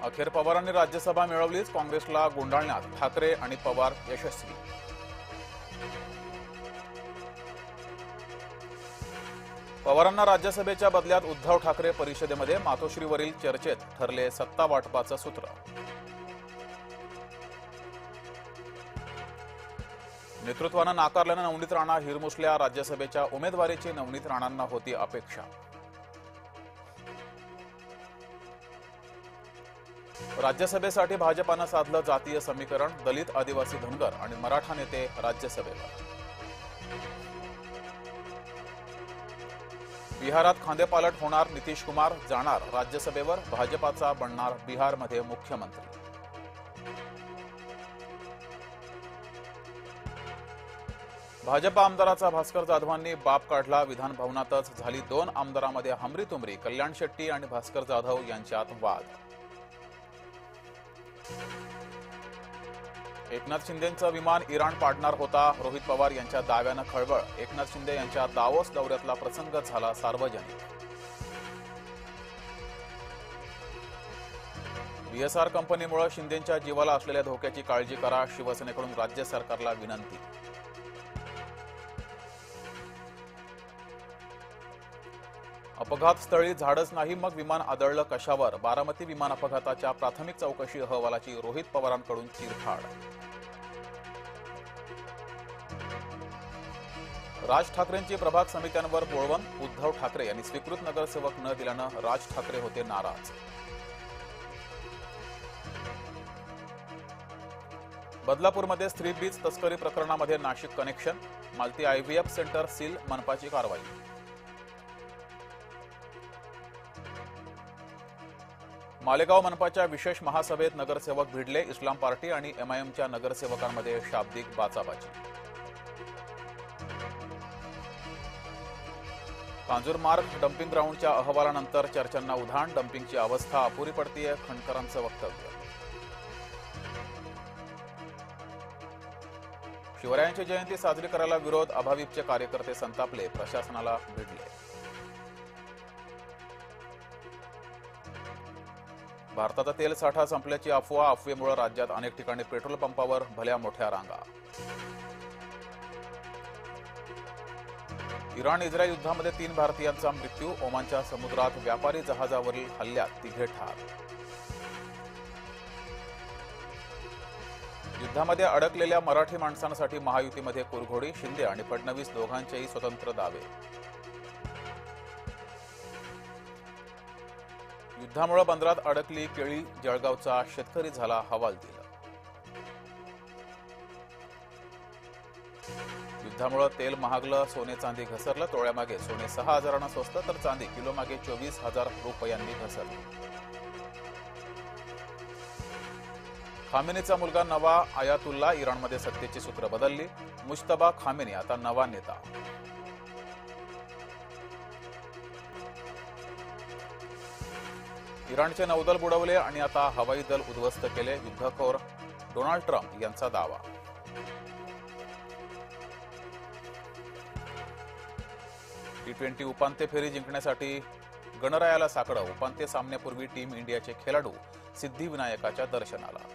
अखेर पवारांनी राज्यसभा मिळवलीच, काँग्रेसला गुंडाळण्यात ठाकरे आणि पवार यशस्वी. पवारांना राज्यसभेच्या बदल्यात उद्धव ठाकरे परिषदेमध्ये, मातोश्रीवरील चर्चेत ठरले सत्ता वाटपाचं सूत्र. नेतृत्वानं नाकारल्यानं नवनीत राणा हिरमुसल्या, राज्यसभेच्या उमेदवारीची नवनीत राणांना होती अपेक्षा. राज्यसभेसाठी भाजपानं साधलं जातीय समीकरण, दलित, आदिवासी, धनगर आणि मराठा नेते राज्यसभेवर. बिहारात खांदेपालट होणार, नितीश कुमार जाणार राज्यसभेवर, भाजपाचा बनणार बिहारमध्ये मुख्यमंत्री. भाजपा आमदाराचा भास्कर जाधवांनी बाप काढला, विधान भवनातच झाली 2 आमदारांमध्ये हमरीतुमरी, कल्याण शेट्टी आणि भास्कर जाधव यांच्यात वाद. एकनाथ शिंदेंचं विमान इराण पाडणार होता, रोहित पवार यांच्या दाव्यानं खळबळ, एकनाथ शिंदे यांच्या दावोस दौऱ्यातला प्रसंग झाला सार्वजनिक. बीएसआर कंपनीमुळे शिंदेंच्या जीवाला असलेल्या धोक्याची काळजी करा, शिवसेनेकडून राज्य सरकारला विनंती. अपघात स्थळी झाडच नाही, मग विमान आदळलं कशावर, बारामती विमान अपघाताच्या प्राथमिक चौकशी अहवालाची रोहित पवारांकडून चीरफाड. राज ठाकरेंची प्रभाग समित्यांवर बोळवण, उद्धव ठाकरे यांनी स्वीकृत नगरसेवक न दिल्यानं राज ठाकरे होते नाराज. बदलापूरमध्ये स्त्री बीज तस्करी प्रकरणामध्ये Nashik connection, Malati IVF centre seal, मनपाची कारवाई. मालेगाव मनपाच्या विशेष महासभेत नगरसेवक भिडले, इस्लाम पार्टी आणि एमआयएमच्या नगरसेवकांमध्ये शाब्दिक बाचाबाची. कांजूरमार्ग डम्पिंग ग्राउंडच्या अहवालानंतर चर्चांना उधाण, डम्पिंगची अवस्था अपुरी पडतीये, खंडकरांचं वक्तव्य. शिवरायांची जयंती साजरी करायला विरोध, अभाविपचे कार्यकर्ते संतापले, प्रशासनाला भिडले. भारताचा तेल साठा संपल्याची अफवा, अफवेमुळे राज्यात अनेक ठिकाणी पेट्रोल पंपावर भल्या मोठ्या रांगा. इराण इस्रायल युद्धामध्ये 3 भारतीयांचा मृत्यू, ओमानच्या समुद्रात व्यापारी जहाजावरील हल्ल्यात 3 ठार. युद्धामध्ये अडकलेल्या मराठी माणसांसाठी महायुतीमध्ये कुरघोडी, शिंदे आणि फडणवीस दोघांचेही स्वतंत्र दावे. युद्धामुळे बंदरात अडकली केळी, जळगावचा शेतकरी झाला हवालदिल. युद्धामुळे तेल महागलं, सोने चांदी घसरलं, तोळ्यामागे सोने 6,000 स्वस्त तर चांदी किलोमागे 24,000 रुपयांनी घसरली. खामेनीचा मुलगा नवा आयातुल्ला, इराणमध्ये सत्तेची सूत्र बदलली, मुश्तबा खामेनी आता नवा नेता. इराणचे नौदल बुडवले आणि आता हवाई दल उद्ध्वस्त केले, युद्धखोर डोनाल्ड ट्रम्प यांचा दावा. T20 उपांत्य फेरी जिंकण्यासाठी गणरायाला साकडं, उपांत्य सामन्यापूर्वी टीम इंडियाचे खेळाडू सिद्धिविनायकाच्या दर्शनाला.